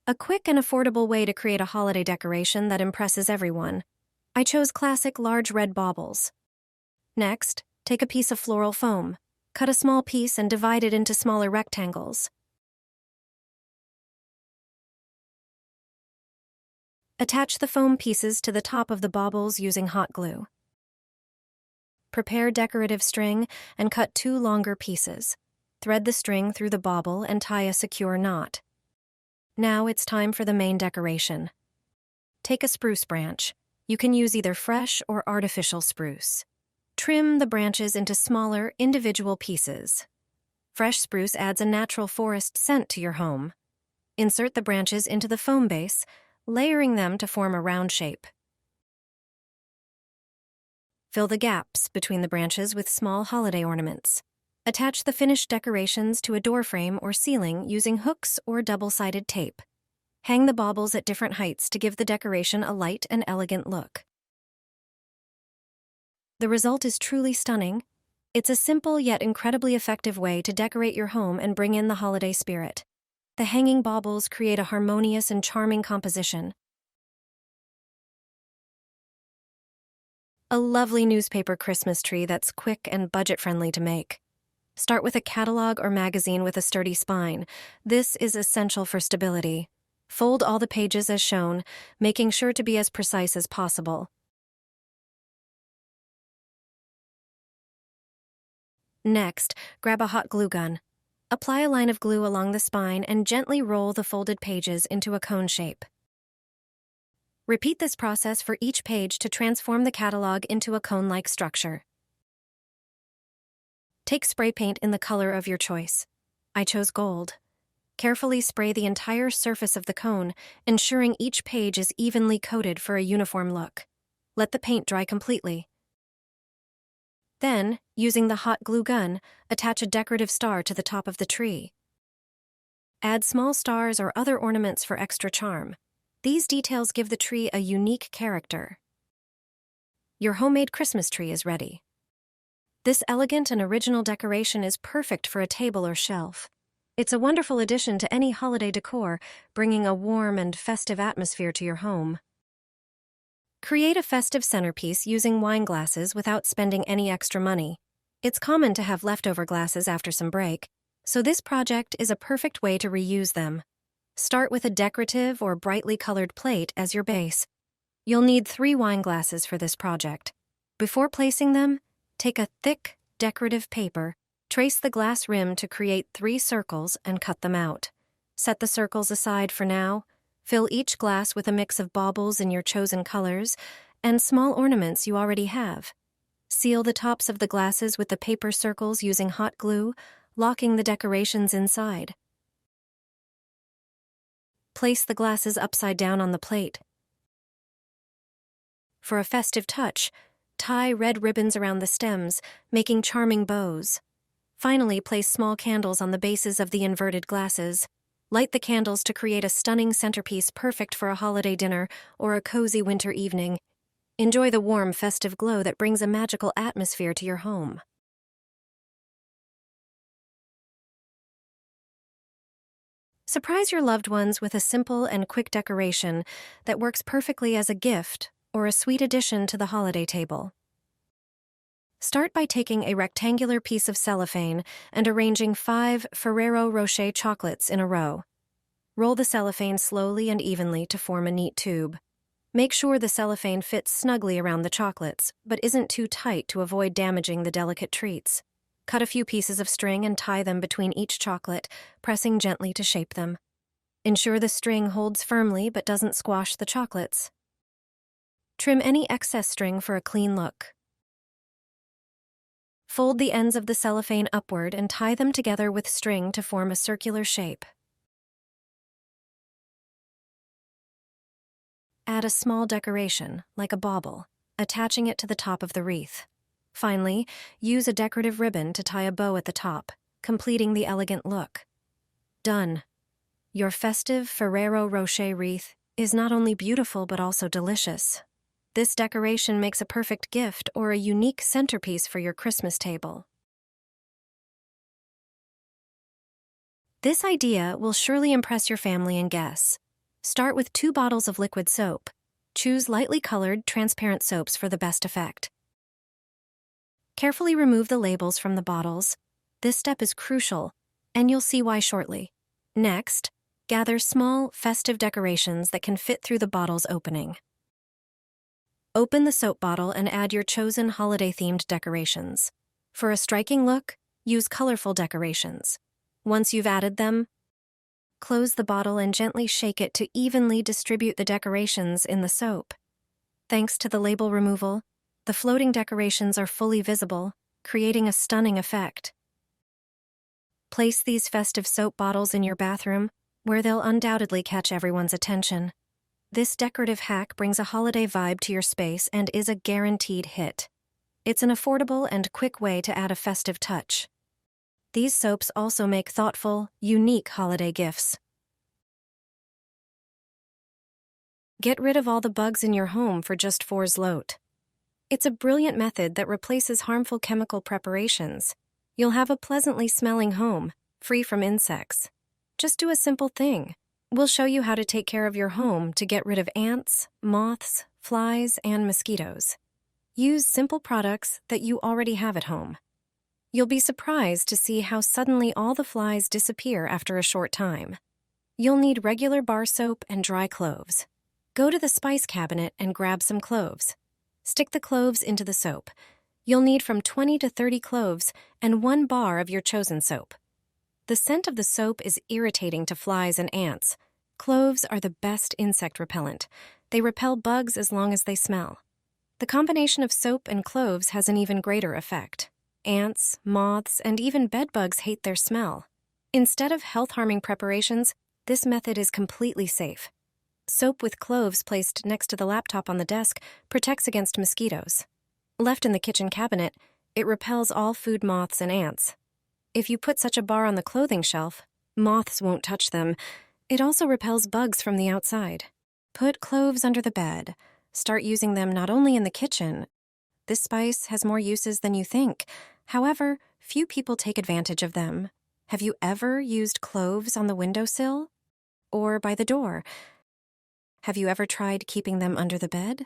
A quick and affordable way to create a holiday decoration that impresses everyone. I chose classic large red baubles. Next, take a piece of floral foam. Cut a small piece and divide it into smaller rectangles. Attach the foam pieces to the top of the baubles using hot glue. Prepare decorative string and cut 2 longer pieces. Thread the string through the bauble and tie a secure knot. Now it's time for the main decoration. Take a spruce branch. You can use either fresh or artificial spruce. Trim the branches into smaller, individual pieces. Fresh spruce adds a natural forest scent to your home. Insert the branches into the foam base, layering them to form a round shape. Fill the gaps between the branches with small holiday ornaments. Attach the finished decorations to a door frame or ceiling using hooks or double-sided tape. Hang the baubles at different heights to give the decoration a light and elegant look. The result is truly stunning. It's a simple yet incredibly effective way to decorate your home and bring in the holiday spirit. The hanging baubles create a harmonious and charming composition. A lovely newspaper Christmas tree that's quick and budget-friendly to make. Start with a catalog or magazine with a sturdy spine. This is essential for stability. Fold all the pages as shown, making sure to be as precise as possible. Next, grab a hot glue gun. Apply a line of glue along the spine and gently roll the folded pages into a cone shape. Repeat this process for each page to transform the catalog into a cone-like structure. Take spray paint in the color of your choice. I chose gold. Carefully spray the entire surface of the cone, ensuring each page is evenly coated for a uniform look. Let the paint dry completely. Then, using the hot glue gun, attach a decorative star to the top of the tree. Add small stars or other ornaments for extra charm. These details give the tree a unique character. Your homemade Christmas tree is ready. This elegant and original decoration is perfect for a table or shelf. It's a wonderful addition to any holiday decor, bringing a warm and festive atmosphere to your home. Create a festive centerpiece using wine glasses without spending any extra money. It's common to have leftover glasses after some break, so this project is a perfect way to reuse them. Start with a decorative or brightly colored plate as your base. You'll need 3 wine glasses for this project. Before placing them, take a thick, decorative paper, trace the glass rim to create 3 circles and cut them out. Set the circles aside for now. Fill each glass with a mix of baubles in your chosen colors and small ornaments you already have. Seal the tops of the glasses with the paper circles using hot glue, locking the decorations inside. Place the glasses upside down on the plate. For a festive touch, tie red ribbons around the stems, making charming bows. Finally, place small candles on the bases of the inverted glasses. Light the candles to create a stunning centerpiece perfect for a holiday dinner or a cozy winter evening. Enjoy the warm, festive glow that brings a magical atmosphere to your home. Surprise your loved ones with a simple and quick decoration that works perfectly as a gift or a sweet addition to the holiday table. Start by taking a rectangular piece of cellophane and arranging 5 Ferrero Rocher chocolates in a row. Roll the cellophane slowly and evenly to form a neat tube. Make sure the cellophane fits snugly around the chocolates, but isn't too tight to avoid damaging the delicate treats. Cut a few pieces of string and tie them between each chocolate, pressing gently to shape them. Ensure the string holds firmly but doesn't squash the chocolates. Trim any excess string for a clean look. Fold the ends of the cellophane upward and tie them together with string to form a circular shape. Add a small decoration, like a bauble, attaching it to the top of the wreath. Finally, use a decorative ribbon to tie a bow at the top, completing the elegant look. Done. Your festive Ferrero Rocher wreath is not only beautiful but also delicious. This decoration makes a perfect gift or a unique centerpiece for your Christmas table. This idea will surely impress your family and guests. Start with 2 bottles of liquid soap. Choose lightly colored, transparent soaps for the best effect. Carefully remove the labels from the bottles. This step is crucial, and you'll see why shortly. Next, gather small, festive decorations that can fit through the bottle's opening. Open the soap bottle and add your chosen holiday-themed decorations. For a striking look, use colorful decorations. Once you've added them, close the bottle and gently shake it to evenly distribute the decorations in the soap. Thanks to the label removal, the floating decorations are fully visible, creating a stunning effect. Place these festive soap bottles in your bathroom, where they'll undoubtedly catch everyone's attention. This decorative hack brings a holiday vibe to your space and is a guaranteed hit. It's an affordable and quick way to add a festive touch. These soaps also make thoughtful, unique holiday gifts. Get rid of all the bugs in your home for just 4 zloty. It's a brilliant method that replaces harmful chemical preparations. You'll have a pleasantly smelling home, free from insects. Just do a simple thing. We'll show you how to take care of your home to get rid of ants, moths, flies, and mosquitoes. Use simple products that you already have at home. You'll be surprised to see how suddenly all the flies disappear after a short time. You'll need regular bar soap and dry cloves. Go to the spice cabinet and grab some cloves. Stick the cloves into the soap. You'll need from 20 to 30 cloves and 1 bar of your chosen soap. The scent of the soap is irritating to flies and ants. Cloves are the best insect repellent. They repel bugs as long as they smell. The combination of soap and cloves has an even greater effect. Ants, moths, and even bedbugs hate their smell. Instead of health-harming preparations, this method is completely safe. Soap with cloves placed next to the laptop on the desk protects against mosquitoes. Left in the kitchen cabinet, it repels all food moths and ants. If you put such a bar on the clothing shelf, moths won't touch them. It also repels bugs from the outside. Put cloves under the bed. Start using them not only in the kitchen. This spice has more uses than you think. However, few people take advantage of them. Have you ever used cloves on the windowsill? Or by the door? Have you ever tried keeping them under the bed?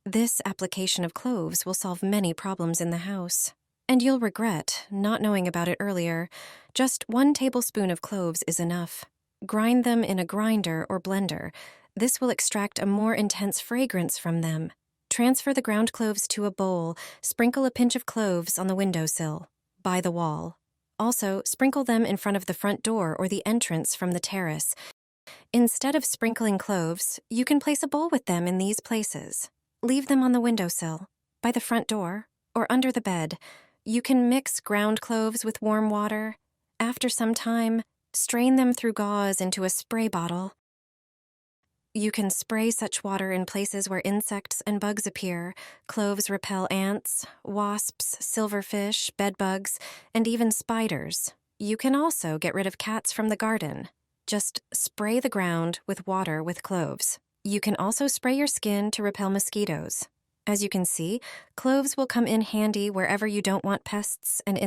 This application of cloves will solve many problems in the house. And you'll regret not knowing about it earlier. Just 1 tablespoon of cloves is enough. Grind them in a grinder or blender. This will extract a more intense fragrance from them. Transfer the ground cloves to a bowl. Sprinkle a pinch of cloves on the windowsill, by the wall. Also, sprinkle them in front of the front door or the entrance from the terrace. Instead of sprinkling cloves, you can place a bowl with them in these places. Leave them on the windowsill, by the front door, or under the bed. You can mix ground cloves with warm water. After some time, strain them through gauze into a spray bottle. You can spray such water in places where insects and bugs appear. Cloves repel ants, wasps, silverfish, bedbugs, and even spiders. You can also get rid of cats from the garden. Just spray the ground with water with cloves. You can also spray your skin to repel mosquitoes. As you can see, cloves will come in handy wherever you don't want pests and